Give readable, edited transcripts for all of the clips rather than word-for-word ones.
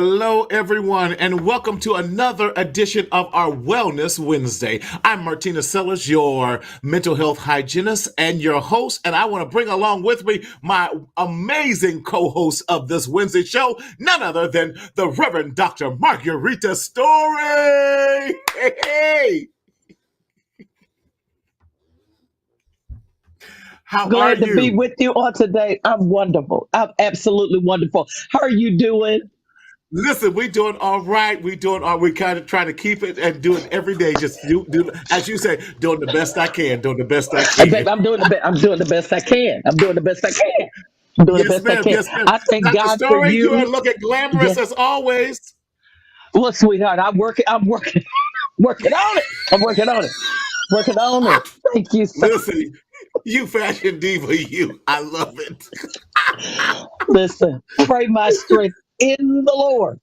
Hello, everyone, and welcome to another edition of our Wellness Wednesday. I'm Martina Sellers, your mental health hygienist and your host, and I want to bring along with me my amazing co-host of this Wednesday show, none other than the Reverend Dr. Margarita Story. Hey, how are Glad to be you? with you on today. I'm wonderful. I'm absolutely wonderful. How are you doing? Listen, we doing all right. We doing all. We kind of trying to keep it and do it every day. Just do as you say, doing the best I can. Doing the best I Babe, can. I'm doing the best I can. I'm doing the best I can. I'm doing the Yes, best I ma'am. can. Yes, ma'am. I thank Dr. God for Story, you are you. looking glamorous Yes. as always. Well, sweetheart, I'm working working on it. I'm working on it. Working on it. Thank you so Listen, you fashion diva, you. I love it. listen. Pray my strength in the Lord.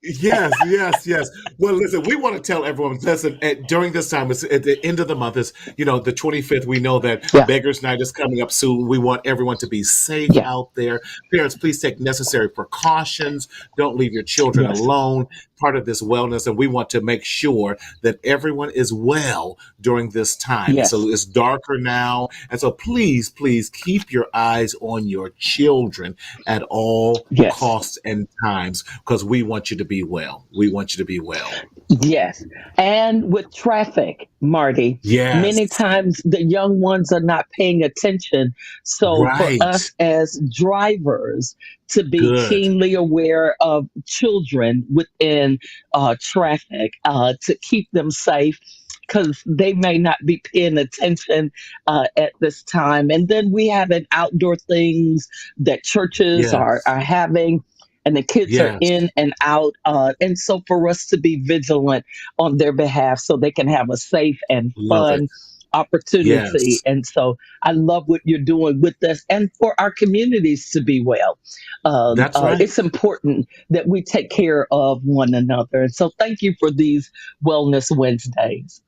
Yes, yes, yes. Well, listen, we want to tell everyone, listen, during this time, it's at the end of the month, is, the 25th. We know that Yeah. Beggars Night is coming up soon. We want everyone to be safe Yeah. out there. Parents, please take necessary precautions. Don't leave your children Yes. alone. Part of this wellness, and we want to make sure that everyone is well during this time. And so Yes. it's darker now. And so please, please keep your eyes on your children at all Yes. costs and times because we want you to be well. We want you to be well. Yes. And with traffic, Marty, many Yes. times the young ones are not paying attention. So for Right. us as drivers to be Good. keenly aware of children within traffic, to keep them safe. Because they may not be paying attention at this time. And then we have an outdoor things that churches are Yes. having and the kids are Yes. in and out. And so for us to be vigilant on their behalf so they can have a safe and Love it. fun opportunity. Yes. And so I love what you're doing with this and for our communities to be well. That's right. It's important that we take care of one another. And so thank you for these Wellness Wednesdays.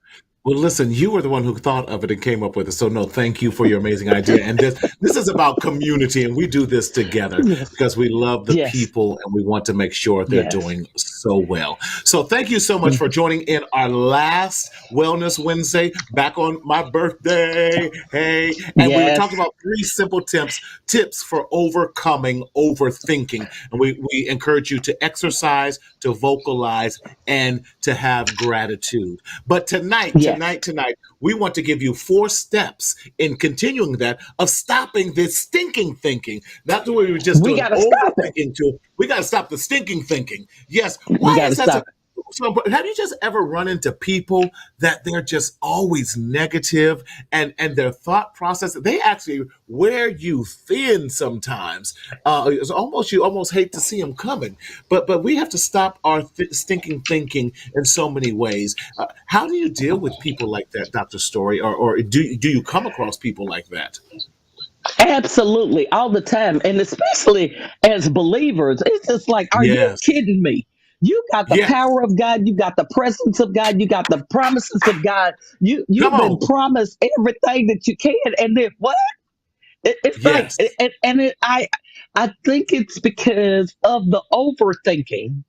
Well, listen, you were the one who thought of it and came up with it. So, no, thank you for your amazing idea. And this is about community, and we do this together Yes, because we love the yes, people and we want to make sure they're yes. doing so well. So, thank you so much for Mhm. joining in our last Wellness Wednesday back on my birthday. Hey, and we were talking Yes, about three simple tips for overcoming overthinking. And we encourage you to exercise, to vocalize, and to have gratitude. But yes. tonight, we want to give you four steps in continuing that of stopping this stinking thinking. Not the way we were just We doing got to stop it. overthinking to. We got to stop the stinking thinking. Yes. We Why got is to that stop it. so important? Have you just ever run into people that they're just always negative and their thought process, they actually wear you thin sometimes. It's almost you almost hate to see them coming. But we have to stop our stinking thinking in so many ways. How do you deal with people like that, Dr. Story? Or do you come across people like that? Absolutely, all the time. And especially as believers, it's just like, are you Yes. kidding me? You got the Yes. power of God, you got the presence of God, you got the promises of God. Come You've been on. promised everything that you can, and then what? It's like, Yes. I think it's because of the overthinking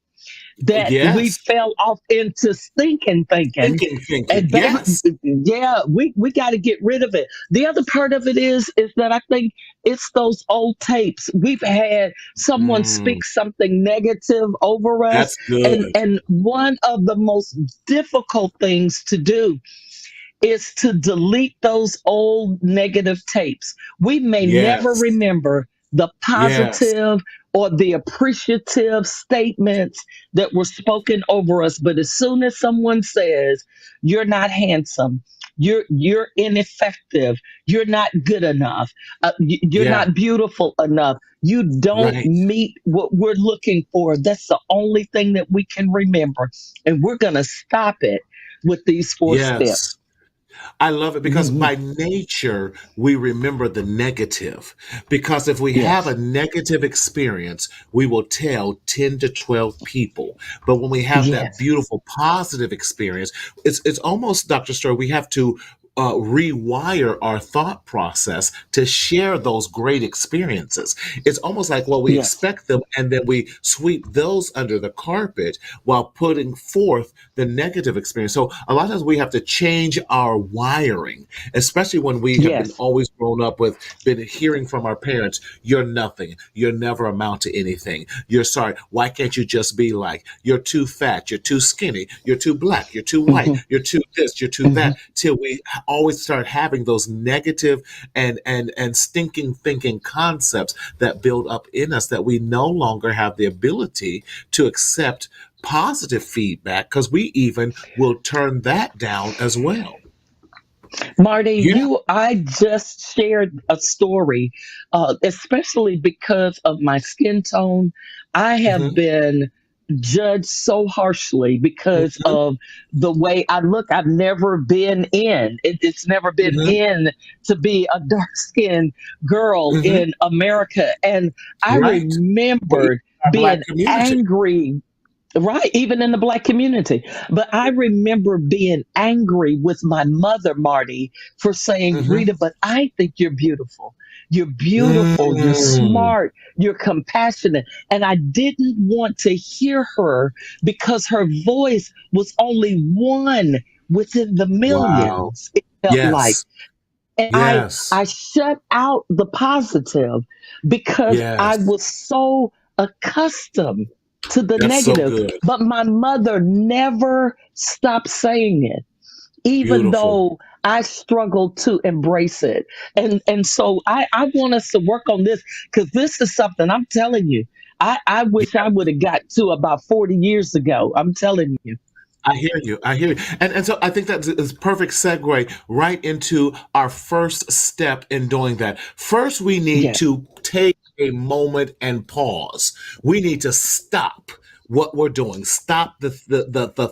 that we Yes. fell off into stinking thinking. Thinking. And baby, Yes. yeah, we got to get rid of it. The other part of it is that I think it's those old tapes. We've had someone Mm, speak something negative over us, that's good. and one of the most difficult things to do is to delete those old negative tapes. We may never Yes. remember the Yes. positive or the appreciative statements that were spoken over us, but as soon as someone says, "You're not handsome," "You're ineffective," "You're not good enough," "You're Yeah. not beautiful enough," "You don't Right. meet what we're looking for," that's the only thing that we can remember. And we're going to stop it with these four steps. Yes. I love it because Mhm. by nature, we remember the negative. Because if we have Yes. a negative experience, we will tell 10 to 12 people. But when we have that Yes. beautiful positive experience, it's almost, Dr. Story, we have to rewire our thought process to share those great experiences. It's almost like, well, we Yes. expect them and then we sweep those under the carpet while putting forth the negative experience. So a lot of times we have to change our wiring, especially when we have been Yes. always grown up with, been hearing from our parents, you're nothing, you'll never amount to anything, you're sorry, why can't you just be like, you're too fat, you're too skinny, you're too black, you're too white, Hmm. you're too this, you're too Hmm. that, till we always start having those negative and stinking thinking concepts that build up in us, that we no longer have the ability to accept positive feedback, because we even will turn that down as well. Marty, Yeah. I just shared a story, especially because of my skin tone. I have Hmm. been judged so harshly because Hmm. of the way I look. I've never been in. It's never been Hmm. in to be a dark skinned girl Hmm. in America. And I Right. Or even remembered our black being community. angry. Right, even in the black community. But I remember being angry with my mother, Marty, for saying, Hmm. Rita, but I think you're beautiful. You're beautiful. You're Mm. smart. You're compassionate. And I didn't want to hear her because her voice was only one within the Wow. millions, it felt like. Yes. And Yes. I shut out the positive because I Yes. was so accustomed to the That's so negative. good. But my mother never stopped saying it, even Beautiful. though I struggled to embrace it. And so I want us to work on this because this is something I'm telling you. I wish I would have got to about 40 years ago. I'm telling you. I hear you. I hear you. And so I think that is perfect segue right into our first step in doing that. First, we need Yes. to take a moment and pause. We need to stop what we're doing. Stop the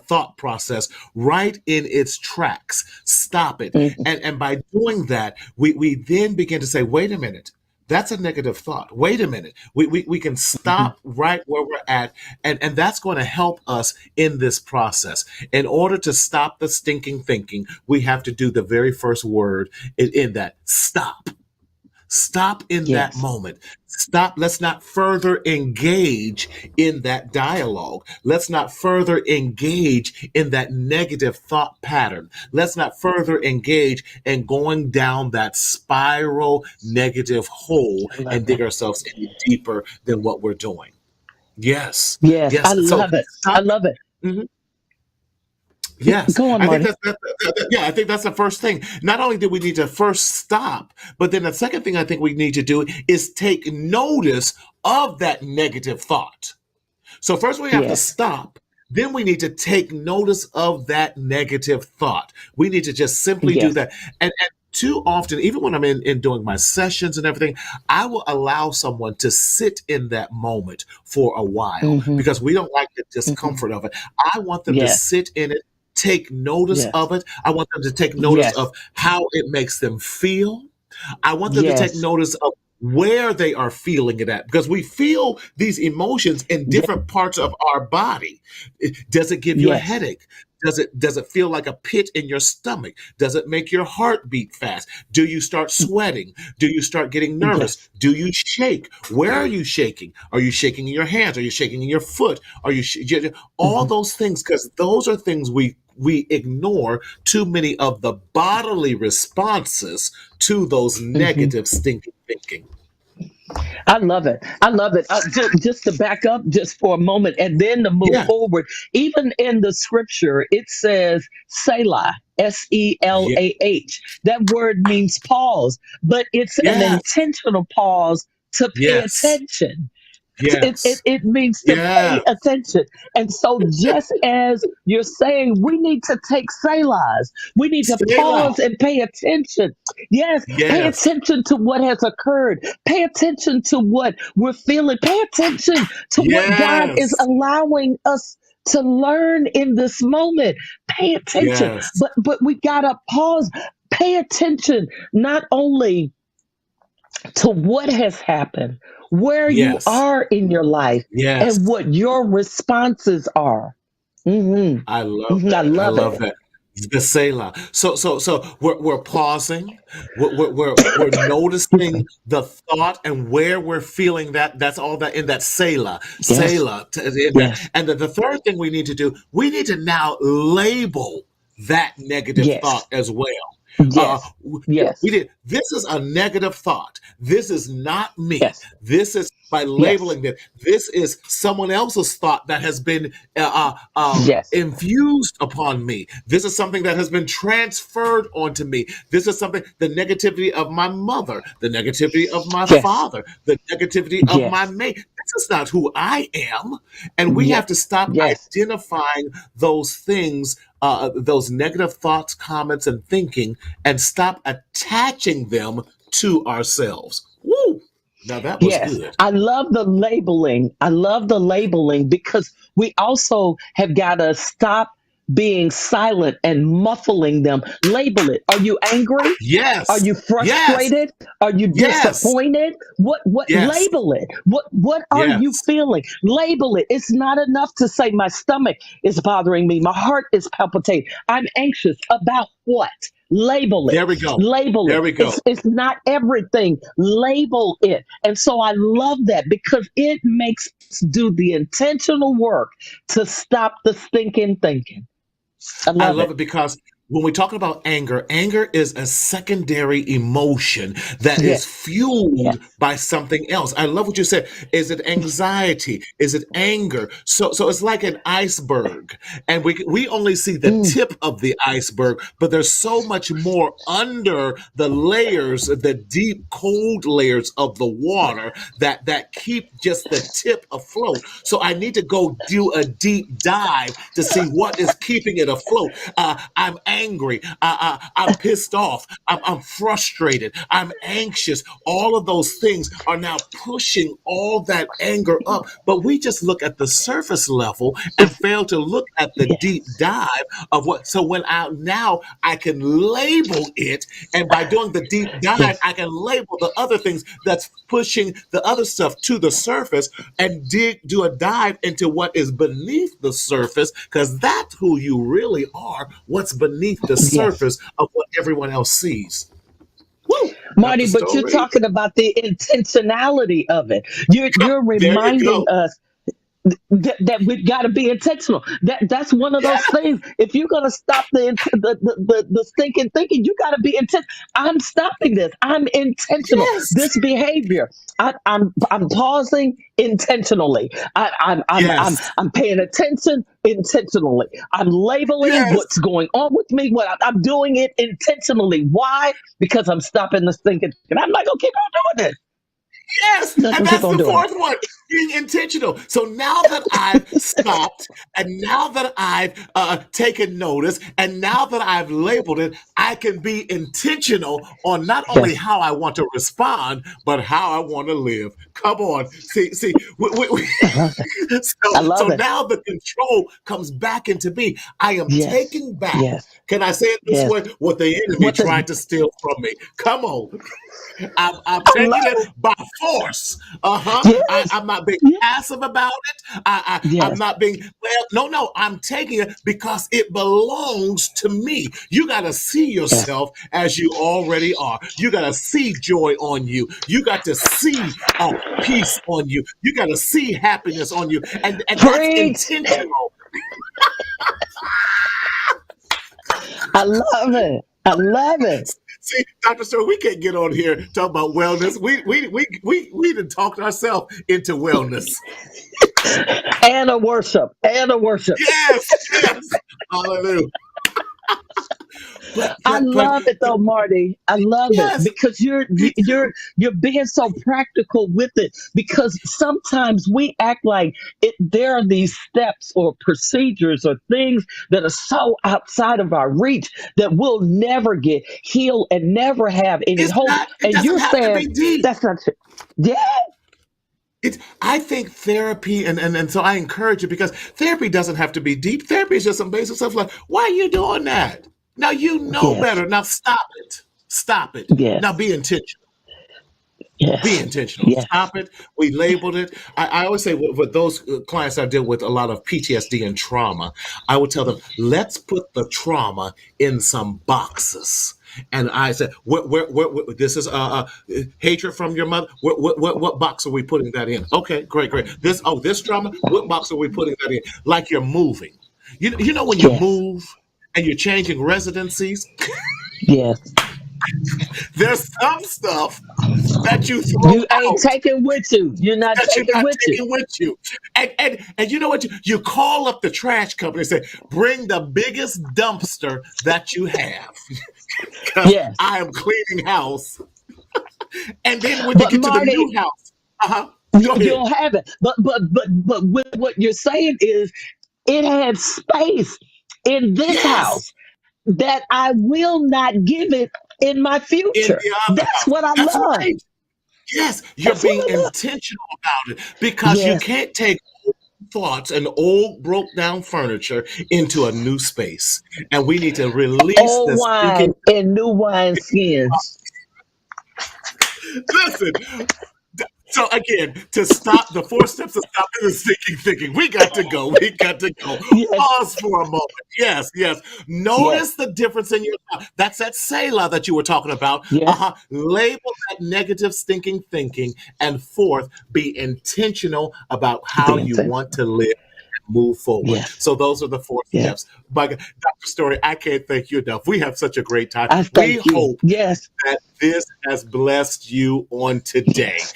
thought process right in its tracks. Stop it. Mhm. And by doing that, we then begin to say, wait a minute. That's a negative thought. Wait a minute. We can Mhm. stop right where we're at. And that's going to help us in this process. In order to stop the stinking thinking, we have to do the very first word in that, stop. Stop in that Yes. moment. Stop. Let's not further engage in that dialogue. Let's not further engage in that negative thought pattern. Let's not further engage in going down that spiral negative hole I love and dig it. ourselves any deeper than what we're doing. Yes. Yes, I Yes. So love it. I stop. love it. Mhm. Yes, Go on, I think Marty. yeah, I think that's the first thing. Not only do we need to first stop, but then the second thing I think we need to do is take notice of that negative thought. So first we have to Yes. stop. Then we need to take notice of that negative thought. We need to just simply do Yes. that. And too often, even when I'm in doing my sessions and everything, I will allow someone to sit in that moment for a while Hmm. because we don't like the Hmm. discomfort of it. I want them to Yes. sit in it, take notice Yes. of it. I want them to take notice Yes. of how it makes them feel. I want them to take Yes. notice of where they are feeling it at, because we feel these emotions in Yes. different parts of our body. Does it give you a Yes. headache? Does it feel like a pit in your stomach? Does it make your heart beat fast? Do you start sweating? Do you start getting nervous? Yes. Do you shake? Where are you shaking? Are you shaking in your hands? Are you shaking in your foot? Are all Hmm. those things? Because those are things we ignore too many of the bodily responses to those Hmm. negative stinking thinking. I love it. I love it. Just to back up just for a moment and then to move Yeah. forward, even in the scripture, it says Selah, Yeah. Selah. That word means pause, but it's an Yes. intentional pause to pay Yes. attention. It Yes. it means to Yeah. pay attention. And so, just as you're saying, we need to take selahs. We need to Selah. pause and pay attention. Yes, pay Yes. attention to what has occurred. Pay attention to what we're feeling. Pay attention to what God is Yes. allowing us to learn in this moment. Pay attention. Yes. But we gotta pause. Pay attention not only to what has happened, where you Yes. are in your life, and Yes. what your responses are. Hmm. I love I that. I love love it. that. The Selah. So we're pausing. We're noticing the thought and where we're feeling that. That's all that in that Selah. Yes. Selah. In that. Yes. And the third thing we need to do, we need to now label that negative thought Yes. as well. Yes. We Yes. did. This is a negative thought. This is not me. Yes. This is by Yes. labeling that. This is someone else's thought that has been Yes. infused upon me. This is something that has been transferred onto me. This is something, the negativity of my mother, the negativity of my Yes. father, the negativity of my Yes. mate. This is not who I am. And we have Yes. to stop Yes. identifying those things, those negative thoughts, comments, and thinking, and stop attaching them to ourselves. Woo! Now that was Yes, good. I love the labeling. I love the labeling because we also have got to stop being silent and muffling them. Label it. Are you angry? Are Yes. you Yes. frustrated? Are you Yes. disappointed? What Yes. label it? What are you Yes. feeling? Label it. It's not enough to say my stomach is bothering me. My heart is palpitating. I'm anxious about what? Label it. There we go. Label There it. we go. It's not everything. Label it. And so I love that because it makes us do the intentional work to stop the stinking thinking. I I love love it. it because when we talk about anger, anger is a secondary emotion that is Yes. fueled Yes. by something else. I love what you said. Is it anxiety? Is it anger? So it's like an iceberg, and we only see the Mm, tip of the iceberg, but there's so much more under the layers, the deep, cold layers of the water that keep just the tip afloat. So I need to go do a deep dive to see what is keeping it afloat. I'm angry. I'm pissed off. I'm frustrated. I'm anxious. All of those things are now pushing all that anger up. But we just look at the surface level and fail to look at the deep yes. dive of what. So when I can label it, and by doing the deep dive, Yes. I can label the other things that's pushing the other stuff to the surface and do a dive into what is beneath the surface, because that's who you really are, what's beneath the Yes. surface of what everyone else sees. Woo! Marty, Dr. but you're Story. talking about the intentionality of it. You're There you reminding go. us that we've got to be intentional. That's one of Yeah. those things. If you're gonna stop the stinking thinking, you got to be intentional. I'm stopping this. I'm intentional. Yes. This behavior. I'm pausing intentionally. Yes. I'm paying attention intentionally. I'm labeling Yes. what's going on with me. I'm doing it intentionally. Why? Because I'm stopping the thinking. And I'm not gonna keep on doing this. Yes, I'm not and gonna keep that's on the doing it. fourth one, being intentional. So now that I've stopped, and now that I've taken notice, and now that I've labeled it, I can be intentional on not only Yes. how I want to respond, but how I want to live. Come on, see, I love it. I so love it. now the control comes back into me. I am Yes. taking back. Yes. Can I say it this Yes. way? What the enemy What the tried to steal from me. Come on. I'm I taking love it it. by force. Yes. I'm not being Yes. passive about it. I'm Yes. not being, well, no. I'm taking it because it belongs to me. You got to see Yes. yourself as you already are. You got to see joy on you. You got to see peace on you. You got to see happiness on you. And that's Preach. intentional. I love it. I love it. See, Dr. Stewart, we can't get on here talking about wellness. We done talked ourselves into wellness. And a worship. And a worship. Yes, yes. Hallelujah. But I but but love it though, Marty. I love it yes, because me too. you're being so practical with it. Because sometimes we act like there are these steps or procedures or things that are so outside of our reach that we'll never get healed and never have any It's wholeness. not, it And doesn't you're have to saying be deep. that's not true. Yeah. I think therapy, and so I encourage it, because therapy doesn't have to be deep. Therapy is just some basic stuff like, why are you doing that? Now you know Yes. better. Now stop it. Stop it. Now Yes. be intentional. Be Yes. intentional. Yes. Stop it. We labeled it. I always say with those clients I deal with a lot of PTSD and trauma, I would tell them, let's put the trauma in some boxes. And I said, this is hatred from your mother. What box are we putting that in? Okay, great, great. This trauma. What box are we putting that in? Like you're moving. You know when you Yes. move and you're changing residencies, Yes. there's some stuff that you throw You ain't out taking with you. You're not that you're taking not with you. taking with you. And you know what? You call up the trash company and say, bring the biggest dumpster that you have because Yes. I am cleaning house. And then when you But get to the Marty, new house, go you ahead. don't have it. But with what you're saying is it had space in this Yes, house that I will not give it in my in future. the other That's house. what I That's love. right. Yes, you're That's what being I love. intentional about it because you Yes. can't take thoughts and old broke down furniture into a new space. And we need to release Old the wine stinking. in new wine skins. Listen, so again, to stop the 4 steps to stop the thinking, thinking. We got to go. We got to go. Yes. Pause for a moment. Yes, yes. Yes. Notice the difference in your thought. That's that Selah that you were talking about. Yes. Label that negative, stinking thinking, and fourth, be intentional about how Be you want intentional. to live. Move forward. Yes. So those are the 4 steps. Yes. But Dr. Story, I can't thank you enough. We have such a great time. I We thank you. hope Yes. that this has blessed you on today. Yes.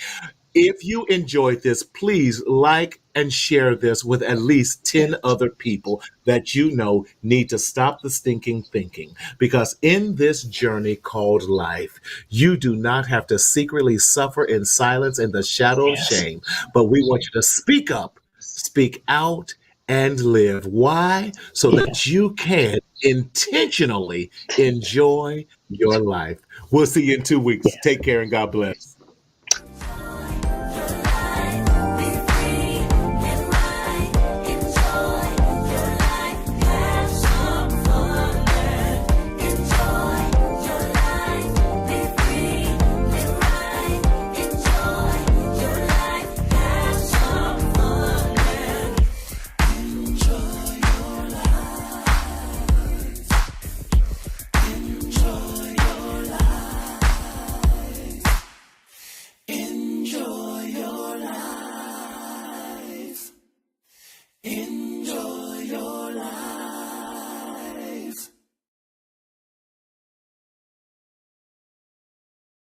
If you enjoyed this, please like and share this with at least 10 Yes. other people that you know need to stop the stinking thinking. Because in this journey called life, you do not have to secretly suffer in silence in the shadow of Yes. shame, but we want you to speak up, speak out, and live. Why? So that Yes. you can intentionally enjoy your life. We'll see you in 2 weeks. Yes. Take care and God bless.